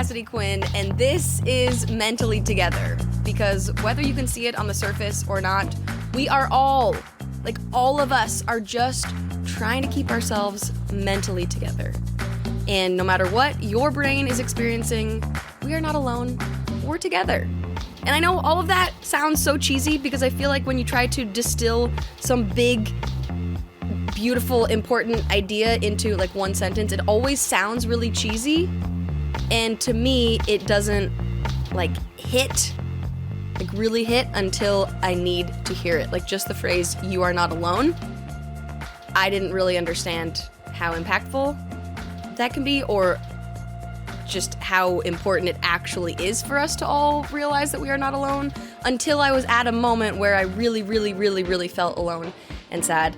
Cassidy Quinn, and this is Mentally Together, because whether you can see it on the surface or not, we are all of us are just trying to keep ourselves mentally together. And no matter what your brain is experiencing, we are not alone, we're together. And I know all of that sounds so cheesy because I feel like when you try to distill some big, beautiful, important idea into like one sentence, it always sounds really cheesy. And to me, it doesn't really hit until I need to hear it. Like just the phrase, "you are not alone." I didn't really understand how impactful that can be, or just how important it actually is for us to all realize that we are not alone, until I was at a moment where I really felt alone and sad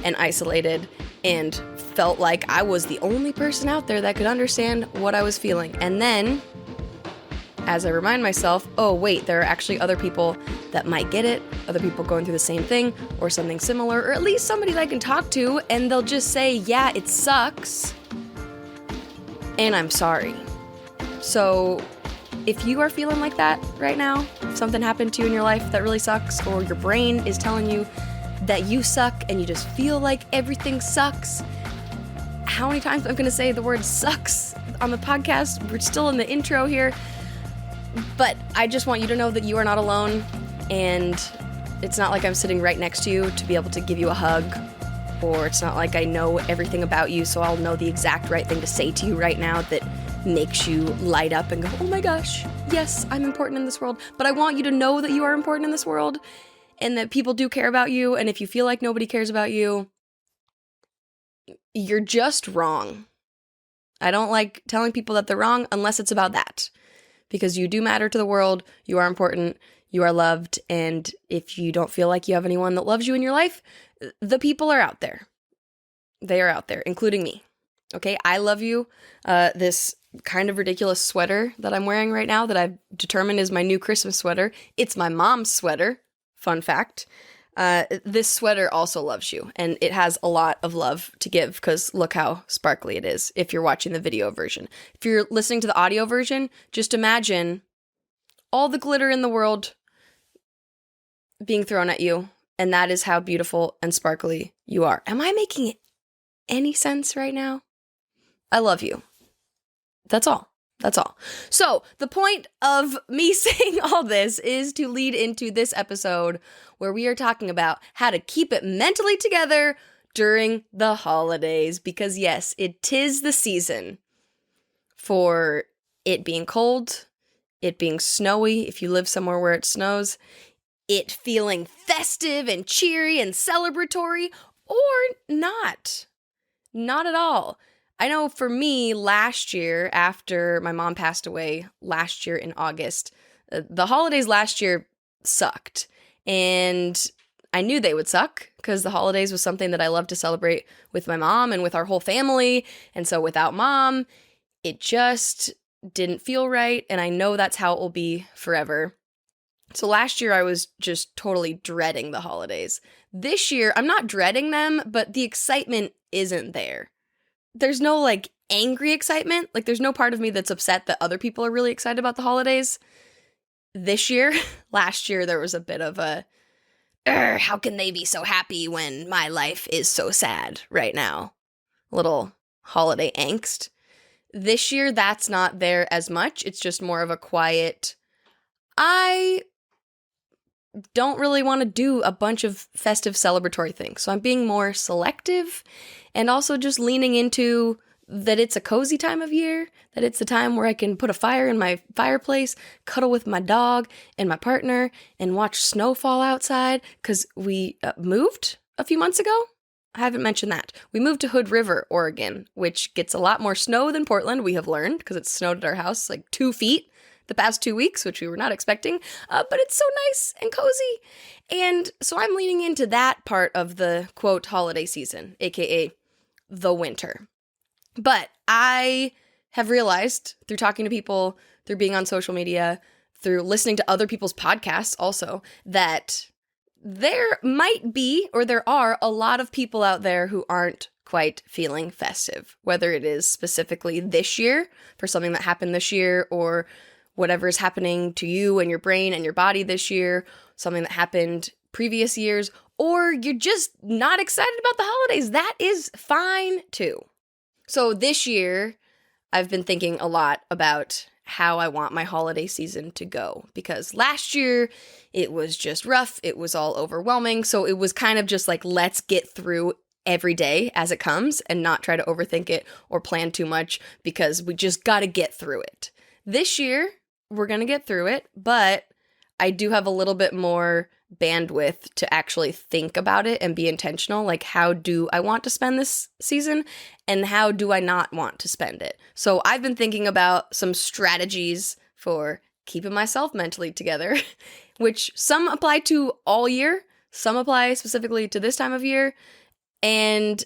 and isolated and felt like I was the only person out there that could understand what I was feeling. And then, as I remind myself, oh wait, there are actually other people that might get it, other people going through the same thing or something similar, or at least somebody that I can talk to, and they'll just say, yeah, it sucks, and I'm sorry. So if you are feeling like that right now, if something happened to you in your life that really sucks, or your brain is telling you that you suck and you just feel like everything sucks, how many times I'm going to say the word sucks on the podcast? We're still in the intro here. But I just want you to know that you are not alone, and it's not like I'm sitting right next to you to be able to give you a hug, or it's not like I know everything about you so I'll know the exact right thing to say to you right now that makes you light up and go, oh my gosh, yes, I'm important in this world. But I want you to know that you are important in this world and that people do care about you, and if you feel like nobody cares about you, you're just wrong. I don't like telling people that they're wrong unless it's about that. Because you do matter to the world, you are important, you are loved, and if you don't feel like you have anyone that loves you in your life, the people are out there. They are out there, including me. Okay, I love you. This kind of ridiculous sweater that I'm wearing right now that I've determined is my new Christmas sweater. It's my mom's sweater, fun fact. This sweater also loves you, and it has a lot of love to give because look how sparkly it is if you're watching the video version. If you're listening to the audio version, just imagine all the glitter in the world being thrown at you, and that is how beautiful and sparkly you are. Am I making any sense right now? I love you. That's all. That's all. So the point of me saying all this is to lead into this episode where we are talking about how to keep it mentally together during the holidays. Because yes, it 'tis the season for it being cold, it being snowy if you live somewhere where it snows, it feeling festive and cheery and celebratory, or not. Not at all. I know for me, last year, after my mom passed away last year in August, the holidays last year sucked. And I knew they would suck because the holidays was something that I loved to celebrate with my mom and with our whole family. And so without mom, it just didn't feel right. And I know that's how it will be forever. So last year I was just totally dreading the holidays. This year, I'm not dreading them, but the excitement isn't there. There's no, angry excitement. There's no part of me that's upset that other people are really excited about the holidays. This year, last year, there was a bit of a, how can they be so happy when my life is so sad right now? Little holiday angst. This year, that's not there as much. It's just more of a quiet, I don't really want to do a bunch of festive celebratory things. So I'm being more selective and also just leaning into that it's a cozy time of year, that it's the time where I can put a fire in my fireplace, cuddle with my dog and my partner, and watch snow fall outside because we moved a few months ago. I haven't mentioned that. We moved to Hood River, Oregon, which gets a lot more snow than Portland, we have learned, because it snowed at our house 2 feet the past 2 weeks, which we were not expecting, but it's so nice and cozy. And so I'm leaning into that part of the, quote, holiday season, aka the winter. But I have realized through talking to people, through being on social media, through listening to other people's podcasts also, that there might be, or there are a lot of people out there who aren't quite feeling festive, whether it is specifically this year for something that happened this year, or whatever is happening to you and your brain and your body this year, something that happened previous years, or you're just not excited about the holidays. That is fine too. So this year, I've been thinking a lot about how I want my holiday season to go, because last year it was just rough. It was all overwhelming. So it was kind of just like, let's get through every day as it comes and not try to overthink it or plan too much, because we just got to get through it. This year, we're going to get through it, but I do have a little bit more bandwidth to actually think about it and be intentional. Like, how do I want to spend this season and how do I not want to spend it? So I've been thinking about some strategies for keeping myself mentally together, which some apply to all year, some apply specifically to this time of year, and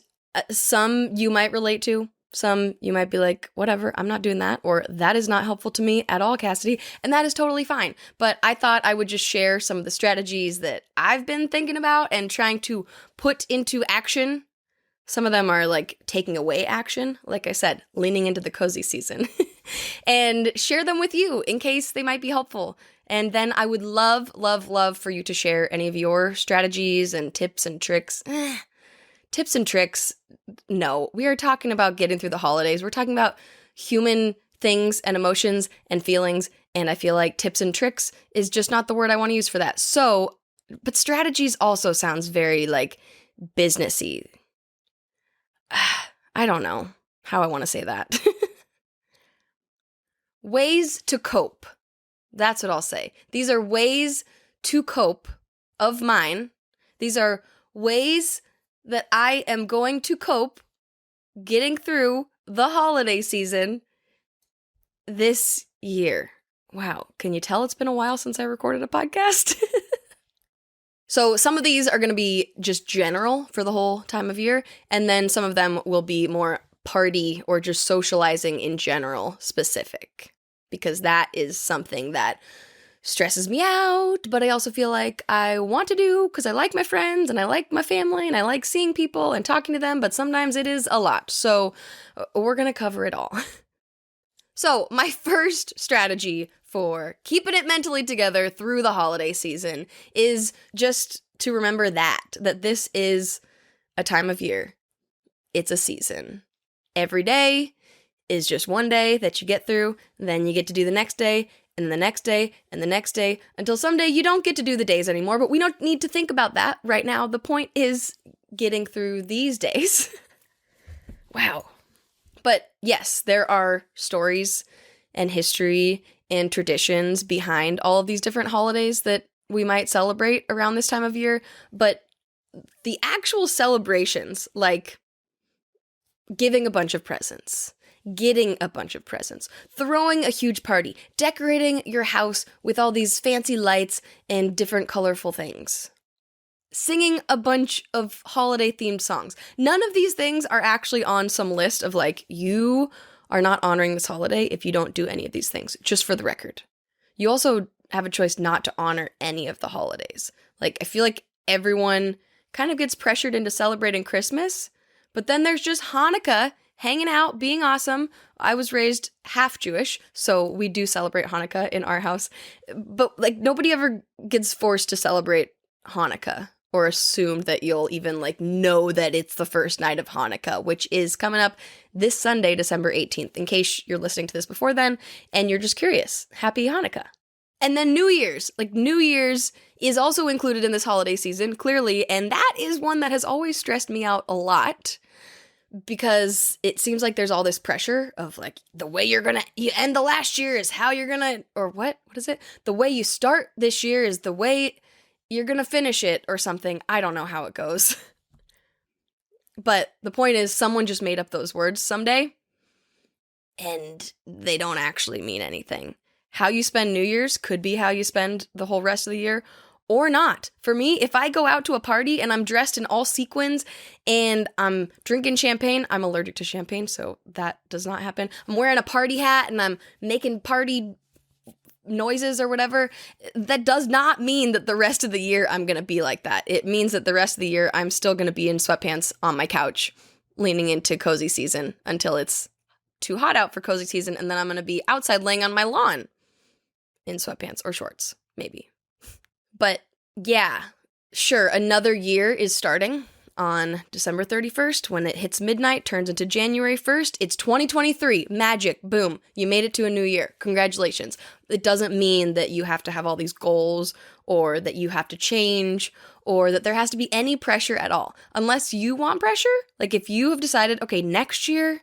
some you might relate to. Some you might be like, whatever, I'm not doing that, or that is not helpful to me at all, Cassidy, and that is totally fine. But I thought I would just share some of the strategies that I've been thinking about and trying to put into action. Some of them are like taking away action, like I said, leaning into the cozy season, and share them with you in case they might be helpful. And then I would love, love, love for you to share any of your strategies and tips and tricks. Tips and tricks, no. We are talking about getting through the holidays. We're talking about human things and emotions and feelings, and I feel like tips and tricks is just not the word I want to use for that. So, but strategies also sounds very like businessy. I don't know how I want to say that. Ways to cope. That's what I'll say. These are ways to cope of mine. These are ways that I am going to cope getting through the holiday season this year. Wow, can you tell it's been a while since I recorded a podcast? So some of these are going to be just general for the whole time of year, and then some of them will be more party or just socializing in general specific, because that is something that stresses me out, but I also feel like I want to do because I like my friends and I like my family and I like seeing people and talking to them, but sometimes it is a lot. So we're going to cover it all. So my first strategy for keeping it mentally together through the holiday season is just to remember that this is a time of year. It's a season. Every day is just one day that you get through, then you get to do the next day, and the next day, and the next day, until someday you don't get to do the days anymore, but we don't need to think about that right now. The point is getting through these days. Wow. But yes, there are stories and history and traditions behind all of these different holidays that we might celebrate around this time of year, but the actual celebrations, like giving a bunch of presents, getting a bunch of presents, throwing a huge party, decorating your house with all these fancy lights and different colorful things, singing a bunch of holiday-themed songs. None of these things are actually on some list of like, you are not honoring this holiday if you don't do any of these things, just for the record. You also have a choice not to honor any of the holidays. Like, I feel like everyone kind of gets pressured into celebrating Christmas, but then there's just Hanukkah, hanging out, being awesome. I was raised half Jewish, so we do celebrate Hanukkah in our house. But like, nobody ever gets forced to celebrate Hanukkah or assumed that you'll even like know that it's the first night of Hanukkah, which is coming up this Sunday, December 18th, in case you're listening to this before then and you're just curious. Happy Hanukkah. And then New Year's. Like, New Year's is also included in this holiday season, clearly, and that is one that has always stressed me out a lot, because it seems like there's all this pressure of like, the way you end the last year is how you're gonna, or what is it? The way you start this year is the way you're gonna finish it, or something. I don't know how it goes. But the point is, someone just made up those words someday, and they don't actually mean anything. How you spend New Year's could be how you spend the whole rest of the year, or not. For me, if I go out to a party and I'm dressed in all sequins and I'm drinking champagne, I'm allergic to champagne, so that does not happen. I'm wearing a party hat and I'm making party noises or whatever, that does not mean that the rest of the year I'm going to be like that. It means that the rest of the year I'm still going to be in sweatpants on my couch leaning into cozy season until it's too hot out for cozy season, and then I'm going to be outside laying on my lawn in sweatpants or shorts, maybe. But yeah, sure, another year is starting on December 31st. When it hits midnight, turns into January 1st. It's 2023. Magic. Boom. You made it to a new year. Congratulations. It doesn't mean that you have to have all these goals or that you have to change or that there has to be any pressure at all. Unless you want pressure, like if you have decided, okay, next year,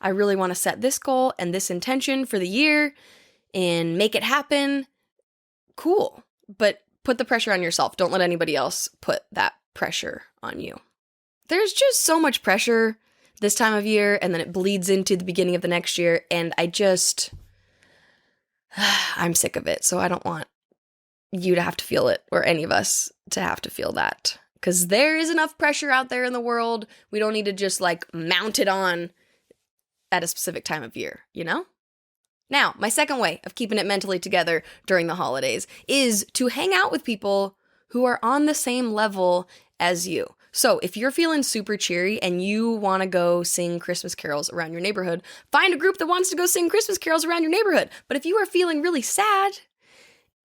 I really want to set this goal and this intention for the year and make it happen, cool. But put the pressure on yourself. Don't let anybody else put that pressure on you. There's just so much pressure this time of year, and then it bleeds into the beginning of the next year, and I'm sick of it, so I don't want you to have to feel it, or any of us to have to feel that. Because there is enough pressure out there in the world. We don't need to just, mount it on at a specific time of year, you know? Now, my second way of keeping it mentally together during the holidays is to hang out with people who are on the same level as you. So if you're feeling super cheery and you want to go sing Christmas carols around your neighborhood, find a group that wants to go sing Christmas carols around your neighborhood. But if you are feeling really sad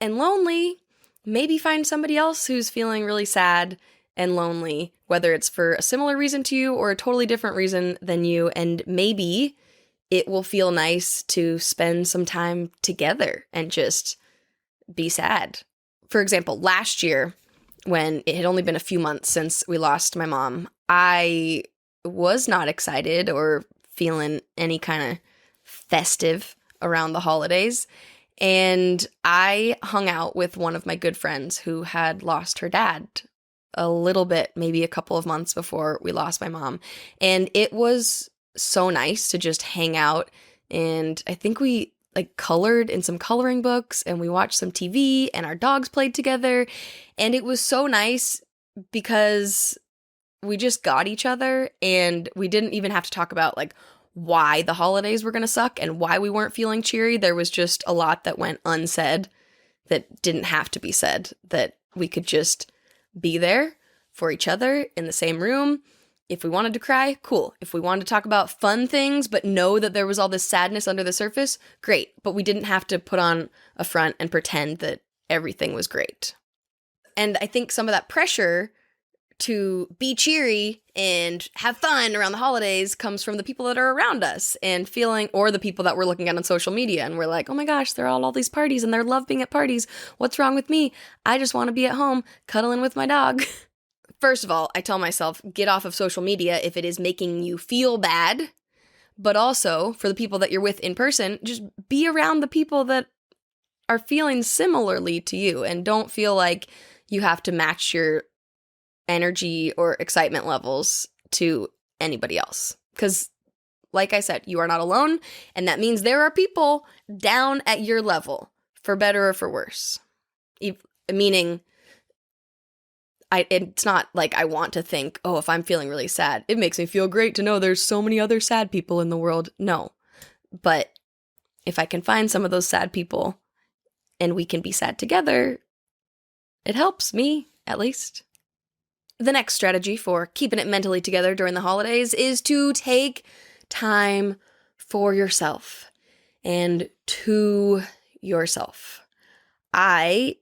and lonely, maybe find somebody else who's feeling really sad and lonely, whether it's for a similar reason to you or a totally different reason than you, and maybe it will feel nice to spend some time together and just be sad. For example, last year, when it had only been a few months since we lost my mom, I was not excited or feeling any kind of festive around the holidays. And I hung out with one of my good friends who had lost her dad a little bit, maybe a couple of months before we lost my mom. And it was so nice to just hang out. And I think we colored in some coloring books and we watched some TV and our dogs played together. And it was so nice because we just got each other and we didn't even have to talk about why the holidays were going to suck and why we weren't feeling cheery. There was just a lot that went unsaid that didn't have to be said, that we could just be there for each other in the same room. If we wanted to cry, cool. If we wanted to talk about fun things, but know that there was all this sadness under the surface, great. But we didn't have to put on a front and pretend that everything was great. And I think some of that pressure to be cheery and have fun around the holidays comes from the people that are around us and feeling, or the people that we're looking at on social media. And we're like, oh my gosh, they're all these parties and they love being at parties. What's wrong with me? I just want to be at home cuddling with my dog. First of all, I tell myself, get off of social media if it is making you feel bad. But also, for the people that you're with in person, just be around the people that are feeling similarly to you and don't feel like you have to match your energy or excitement levels to anybody else. Because, like I said, you are not alone, and that means there are people down at your level, for better or for worse. Meaning, it's not like I want to think, oh, if I'm feeling really sad, it makes me feel great to know there's so many other sad people in the world. No. But if I can find some of those sad people and we can be sad together, it helps me, at least. The next strategy for keeping it mentally together during the holidays is to take time for yourself and to yourself.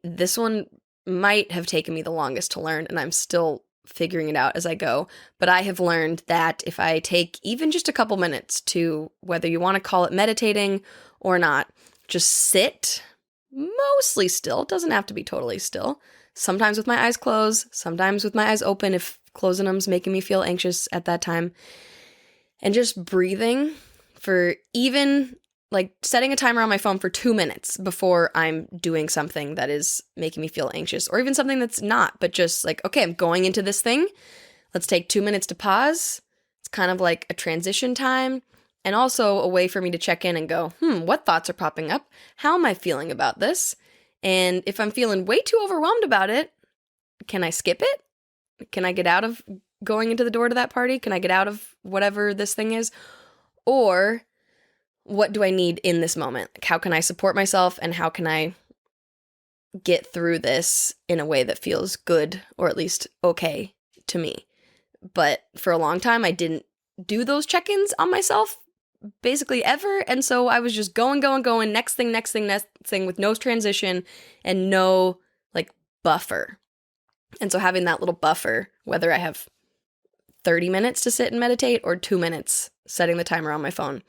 This one might have taken me the longest to learn, and I'm still figuring it out as I go, but I have learned that if I take even just a couple minutes to, whether you want to call it meditating or not, just sit mostly still, doesn't have to be totally still, sometimes with my eyes closed, sometimes with my eyes open if closing them's making me feel anxious at that time, and just breathing for even setting a timer on my phone for 2 minutes before I'm doing something that is making me feel anxious, or even something that's not, but just okay, I'm going into this thing. Let's take 2 minutes to pause. It's kind of like a transition time, and also a way for me to check in and go, what thoughts are popping up? How am I feeling about this? And if I'm feeling way too overwhelmed about it, can I skip it? Can I get out of going into the door to that party? Can I get out of whatever this thing is? Or what do I need in this moment? How can I support myself, and how can I get through this in a way that feels good, or at least okay to me? But for a long time, I didn't do those check-ins on myself basically ever. And so I was just going, next thing, with no transition and no like buffer. And so having that little buffer, whether I have 30 minutes to sit and meditate or 2 minutes setting the timer on my phone,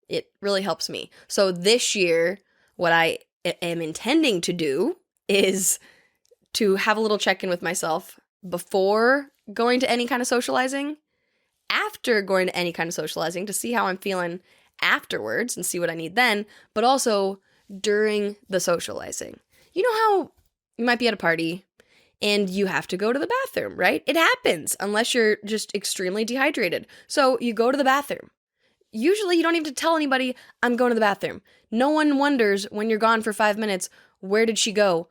it really helps me. So this year, what I am intending to do is to have a little check-in with myself before going to any kind of socializing, after going to any kind of socializing to see how I'm feeling afterwards and see what I need then, but also during the socializing. You know how you might be at a party and you have to go to the bathroom, right? It happens unless you're just extremely dehydrated. So you go to the bathroom. Usually you don't even have to tell anybody, I'm going to the bathroom. No one wonders when you're gone for 5 minutes, where did she go?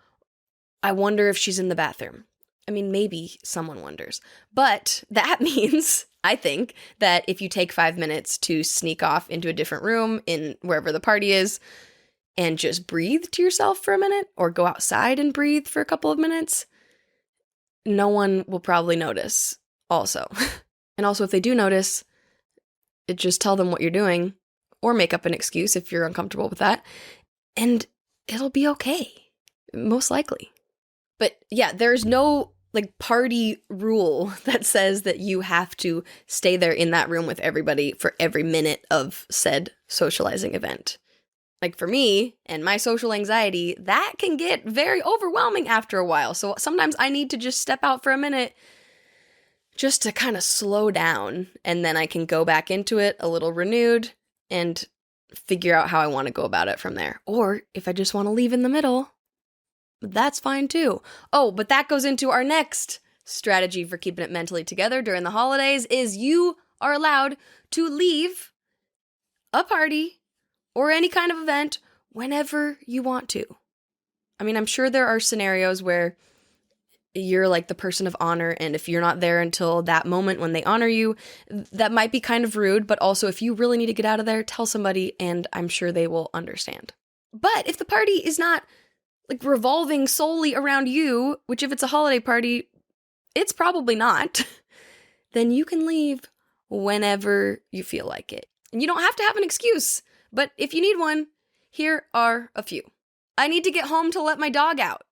I wonder if she's in the bathroom. I mean, maybe someone wonders. But that means, I think, that if you take 5 minutes to sneak off into a different room in wherever the party is and just breathe to yourself for a minute or go outside and breathe for a couple of minutes, no one will probably notice also. And also, if they do notice, just tell them what you're doing or make up an excuse if you're uncomfortable with that, and it'll be okay, most likely. But yeah, there's no like party rule that says that you have to stay there in that room with everybody for every minute of said socializing event. Like for me and my social anxiety, that can get very overwhelming after a while. So sometimes I need to just step out for a minute just to kind of slow down, and then I can go back into it a little renewed and figure out how I want to go about it from there. Or if I just want to leave in the middle, that's fine too. Oh, but that goes into our next strategy for keeping it mentally together during the holidays is you are allowed to leave a party or any kind of event whenever you want to. I mean, I'm sure there are scenarios where you're like the person of honor, and if you're not there until that moment when they honor you, that might be kind of rude, but also if you really need to get out of there, tell somebody and I'm sure they will understand. But if the party is not like revolving solely around you, which if it's a holiday party, it's probably not, then you can leave whenever you feel like it. And you don't have to have an excuse, but if you need one, here are a few. I need to get home to let my dog out.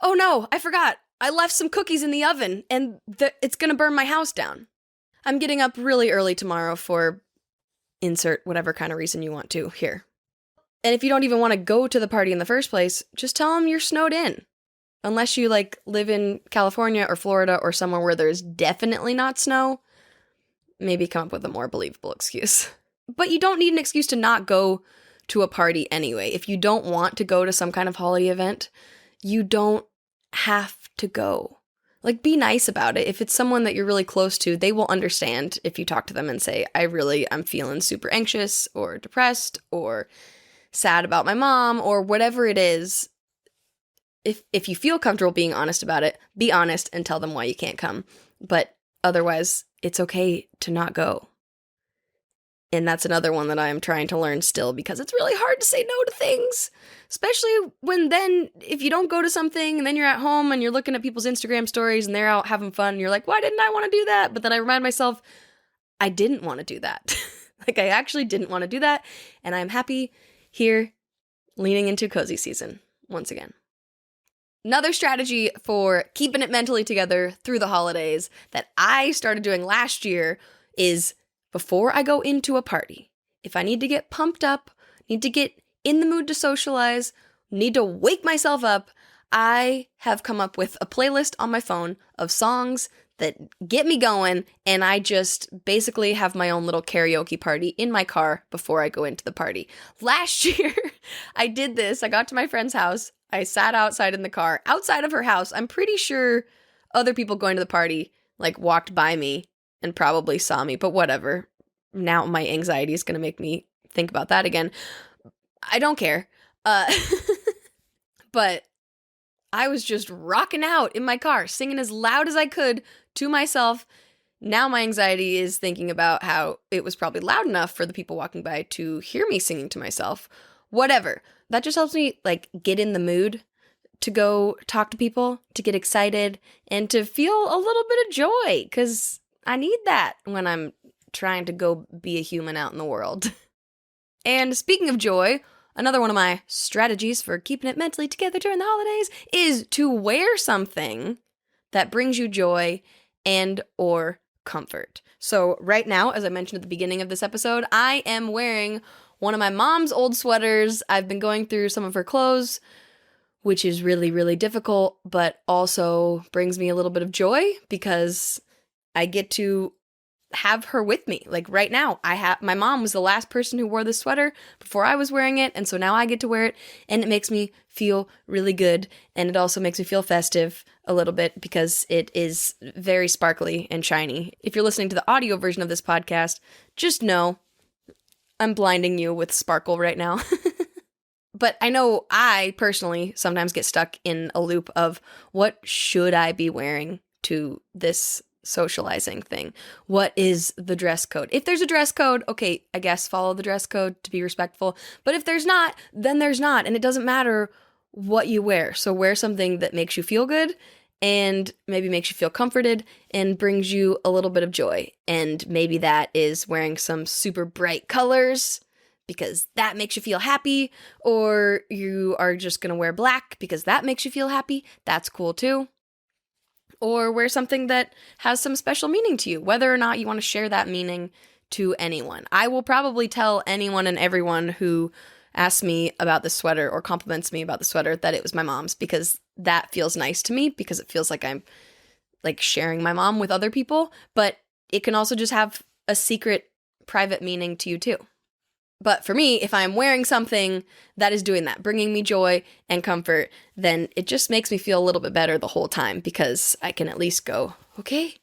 Oh no, I forgot. I left some cookies in the oven and it's gonna burn my house down. I'm getting up really early tomorrow for insert whatever kind of reason you want to here. And if you don't even want to go to the party in the first place, just tell them you're snowed in. Unless you like live in California or Florida or somewhere where there's definitely not snow, maybe come up with a more believable excuse. But you don't need an excuse to not go to a party anyway. If you don't want to go to some kind of holiday event, you don't have to go. Like, be nice about it. If it's someone that you're really close to, they will understand if you talk to them and say, I'm feeling super anxious or depressed or sad about my mom or whatever it is. If you feel comfortable being honest about it, be honest and tell them why you can't come. But otherwise, it's okay to not go. And that's another one that I'm trying to learn still, because it's really hard to say no to things, especially when then if you don't go to something and then you're at home and you're looking at people's Instagram stories and they're out having fun and you're like, why didn't I want to do that? But then I remind myself, I didn't want to do that. Like, I actually didn't want to do that. And I'm happy here leaning into cozy season once again. Another strategy for keeping it mentally together through the holidays that I started doing last year is before I go into a party, if I need to get pumped up, need to get in the mood to socialize, need to wake myself up, I have come up with a playlist on my phone of songs that get me going, and I just basically have my own little karaoke party in my car before I go into the party. Last year, I did this. I got to my friend's house. I sat outside in the car, outside of her house. I'm pretty sure other people going to the party like walked by me and probably saw me, but whatever. Now my anxiety is going to make me think about that again. I don't care. But I was just rocking out in my car, singing as loud as I could to myself. Now my anxiety is thinking about how it was probably loud enough for the people walking by to hear me singing to myself. Whatever. That just helps me like get in the mood to go talk to people, to get excited, and to feel a little bit of joy, because I need that when I'm trying to go be a human out in the world. And speaking of joy, another one of my strategies for keeping it mentally together during the holidays is to wear something that brings you joy and or comfort. So right now, as I mentioned at the beginning of this episode, I am wearing one of my mom's old sweaters. I've been going through some of her clothes, which is really, really difficult, but also brings me a little bit of joy because I get to have her with me. Like right now, my mom was the last person who wore this sweater before I was wearing it, and so now I get to wear it, and it makes me feel really good, and it also makes me feel festive a little bit because it is very sparkly and shiny. If you're listening to the audio version of this podcast, just know I'm blinding you with sparkle right now. But I know I personally sometimes get stuck in a loop of what should I be wearing to this socializing thing? What is the dress code? If there's a dress code, okay, I guess follow the dress code to be respectful. But if there's not, then there's not. And it doesn't matter what you wear. So wear something that makes you feel good and maybe makes you feel comforted and brings you a little bit of joy. And maybe that is wearing some super bright colors because that makes you feel happy, or you are just going to wear black because that makes you feel happy. That's cool too. Or wear something that has some special meaning to you, whether or not you want to share that meaning to anyone. I will probably tell anyone and everyone who asks me about the sweater or compliments me about the sweater that it was my mom's, because that feels nice to me, because it feels like I'm like sharing my mom with other people, but it can also just have a secret private meaning to you too. But for me, if I'm wearing something that is doing that, bringing me joy and comfort, then it just makes me feel a little bit better the whole time, because I can at least go, okay,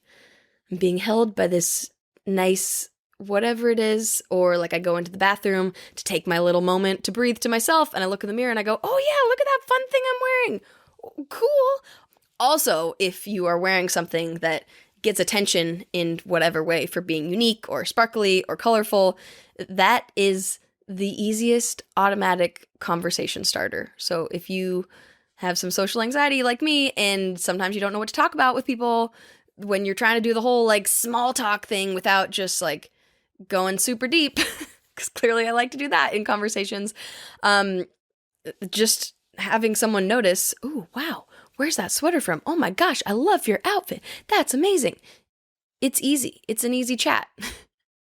I'm being held by this nice whatever it is. Or like I go into the bathroom to take my little moment to breathe to myself, and I look in the mirror and I go, oh yeah, look at that fun thing I'm wearing. Cool. Also, if you are wearing something that gets attention in whatever way for being unique or sparkly or colorful, that is the easiest automatic conversation starter. So if you have some social anxiety like me, and sometimes you don't know what to talk about with people when you're trying to do the whole like small talk thing without just like going super deep, because clearly I like to do that in conversations, just having someone notice, ooh, wow, where's that sweater from? Oh my gosh, I love your outfit. That's amazing. It's easy. It's an easy chat.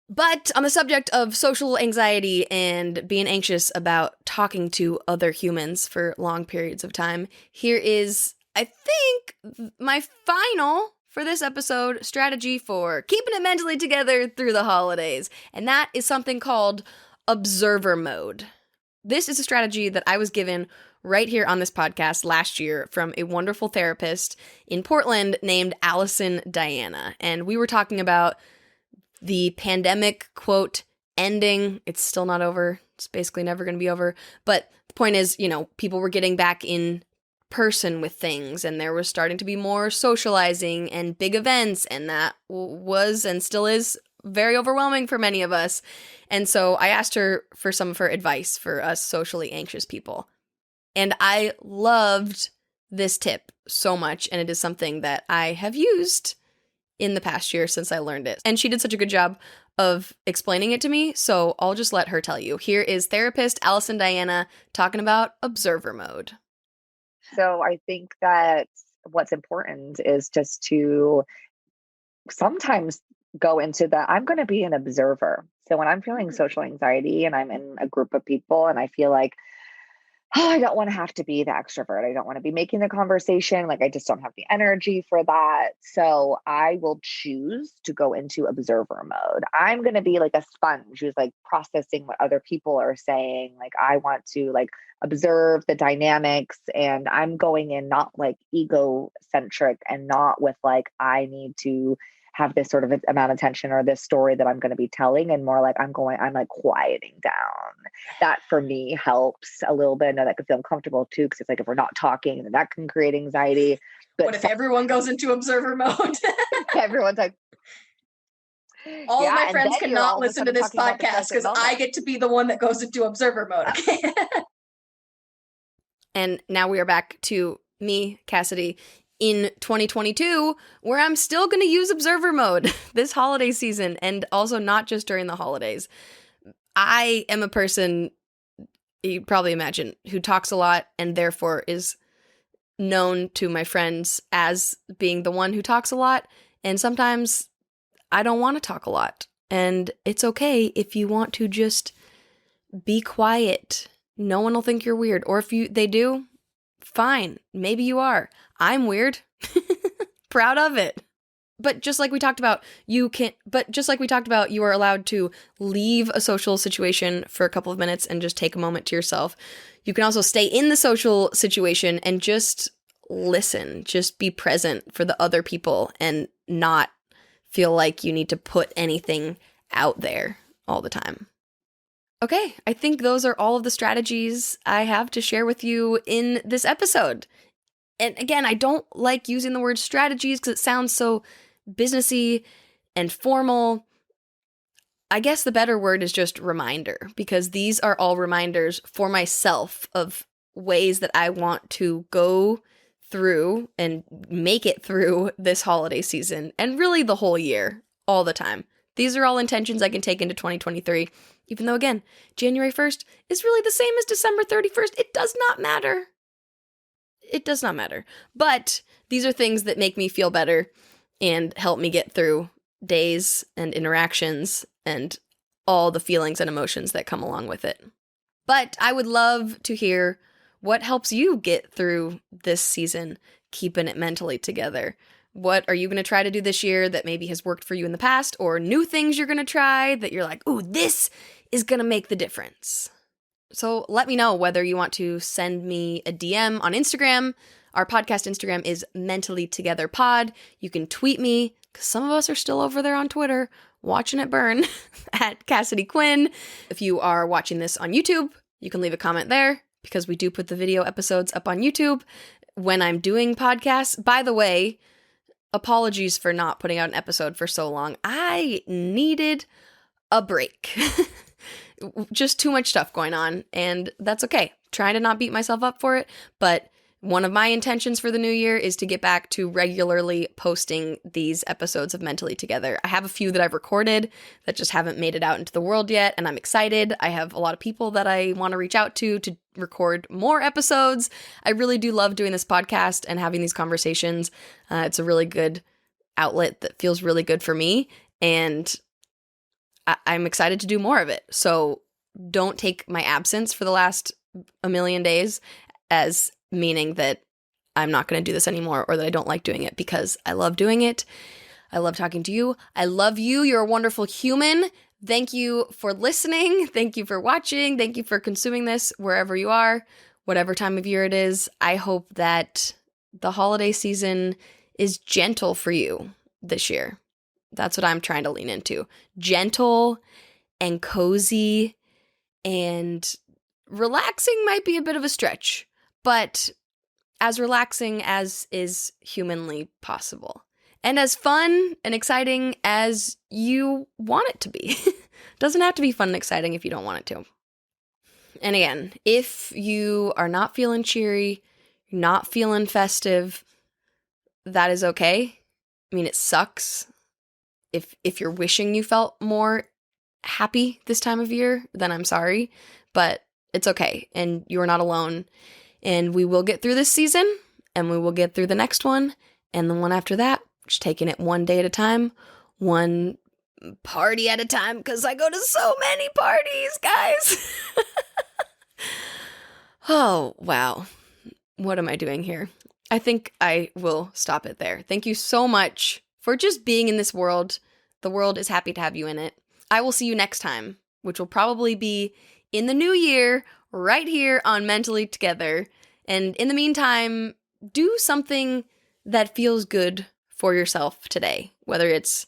But on the subject of social anxiety and being anxious about talking to other humans for long periods of time, here is, I think, my final, for this episode, strategy for keeping it mentally together through the holidays. And that is something called observer mode. This is a strategy that I was given right here on this podcast last year from a wonderful therapist in Portland named Allison Diana. And we were talking about the pandemic, quote, ending. It's still not over. It's basically never going to be over. But the point is, you know, people were getting back in person with things, and there was starting to be more socializing and big events, and that was and still is very overwhelming for many of us. And so I asked her for some of her advice for us socially anxious people. And I loved this tip so much, and it is something that I have used in the past year since I learned it. And she did such a good job of explaining it to me, so I'll just let her tell you. Here is therapist Allison Diana talking about observer mode. So I think that what's important is just to sometimes go into the, I'm going to be an observer. So when I'm feeling social anxiety and I'm in a group of people and I feel like, oh, I don't want to have to be the extrovert. I don't want to be making the conversation. Like, I just don't have the energy for that. So I will choose to go into observer mode. I'm going to be like a sponge who's like processing what other people are saying. Like, I want to like observe the dynamics, and I'm going in not like egocentric and not with like, I need to have this sort of amount of tension or this story that I'm going to be telling, and more like I'm like quieting down. That for me helps a little bit. I know that could feel uncomfortable too, because it's like if we're not talking, then that can create anxiety. But what if everyone goes into observer mode? Everyone's like, all of my friends cannot listen to this podcast because I get to be the one that goes into observer mode. Okay. And now we are back to me, Cassidy, in 2022, where I'm still going to use observer mode this holiday season, and also not just during the holidays. I am a person, you'd probably imagine, who talks a lot and therefore is known to my friends as being the one who talks a lot. And sometimes I don't want to talk a lot. And it's okay if you want to just be quiet. No one will think you're weird. Or if they do, fine. Maybe you are. I'm weird. Proud of it. But just like we talked about, you are allowed to leave a social situation for a couple of minutes and just take a moment to yourself. You can also stay in the social situation and just listen, just be present for the other people and not feel like you need to put anything out there all the time. Okay, I think those are all of the strategies I have to share with you in this episode. And again, I don't like using the word strategies because it sounds so businessy and formal. I guess the better word is just reminder, because these are all reminders for myself of ways that I want to go through and make it through this holiday season and really the whole year, all the time. These are all intentions I can take into 2023, even though, again, January 1st is really the same as December 31st. It does not matter. It does not matter. But these are things that make me feel better and help me get through days and interactions and all the feelings and emotions that come along with it. But I would love to hear what helps you get through this season, keeping it mentally together. What are you going to try to do this year that maybe has worked for you in the past, or new things you're going to try that you're like, ooh, this is going to make the difference? So let me know whether you want to send me a DM on Instagram. Our podcast Instagram is Mentally Together Pod. You can tweet me, because some of us are still over there on Twitter watching it burn, at Cassidy Quinn. If you are watching this on YouTube, you can leave a comment there, because we do put the video episodes up on YouTube when I'm doing podcasts. By the way, apologies for not putting out an episode for so long. I needed a break. Just too much stuff going on, and that's okay. Trying to not beat myself up for it, but one of my intentions for the new year is to get back to regularly posting these episodes of Mentally Together. I have a few that I've recorded that just haven't made it out into the world yet, and I'm excited. I have a lot of people that I want to reach out to record more episodes. I really do love doing this podcast and having these conversations. It's a really good outlet that feels really good for me, and I'm excited to do more of it. So don't take my absence for the last a million days as meaning that I'm not going to do this anymore or that I don't like doing it, because I love doing it. I love talking to you. I love you. You're a wonderful human. Thank you for listening. Thank you for watching. Thank you for consuming this wherever you are, whatever time of year it is. I hope that the holiday season is gentle for you this year. That's what I'm trying to lean into. Gentle and cozy and relaxing might be a bit of a stretch, but as relaxing as is humanly possible. And as fun and exciting as you want it to be. Doesn't have to be fun and exciting if you don't want it to. And again, if you are not feeling cheery, not feeling festive, that is okay. I mean, it sucks. If you're wishing you felt more happy this time of year, then I'm sorry, but it's okay. And you are not alone. And we will get through this season, and we will get through the next one, and the one after that. Just taking it one day at a time, one party at a time, because I go to so many parties, guys. Oh, wow. What am I doing here? I think I will stop it there. Thank you so much for just being in this world. The world is happy to have you in it. I will see you next time, which will probably be in the new year, right here on Mentally Together. And in the meantime, do something that feels good for yourself today, whether it's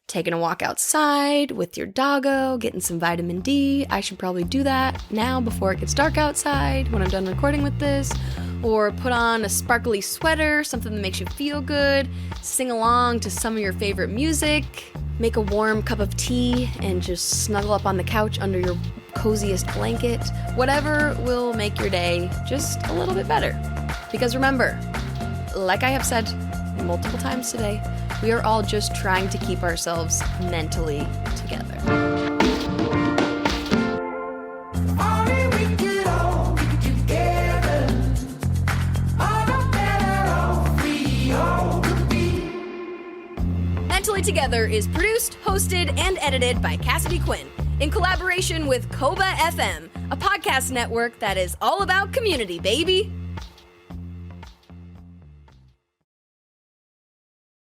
taking a walk outside with your doggo, getting some vitamin D. I should probably do that now before it gets dark outside when I'm done recording with this. Or put on a sparkly sweater, something that makes you feel good. Sing along to some of your favorite music. Make a warm cup of tea and just snuggle up on the couch under your coziest blanket. Whatever will make your day just a little bit better. Because remember, like I have said multiple times today, we are all just trying to keep ourselves mentally together. Mentally Together is produced, hosted, and edited by Cassidy Quinn in collaboration with Koba FM, a podcast network that is all about community, baby.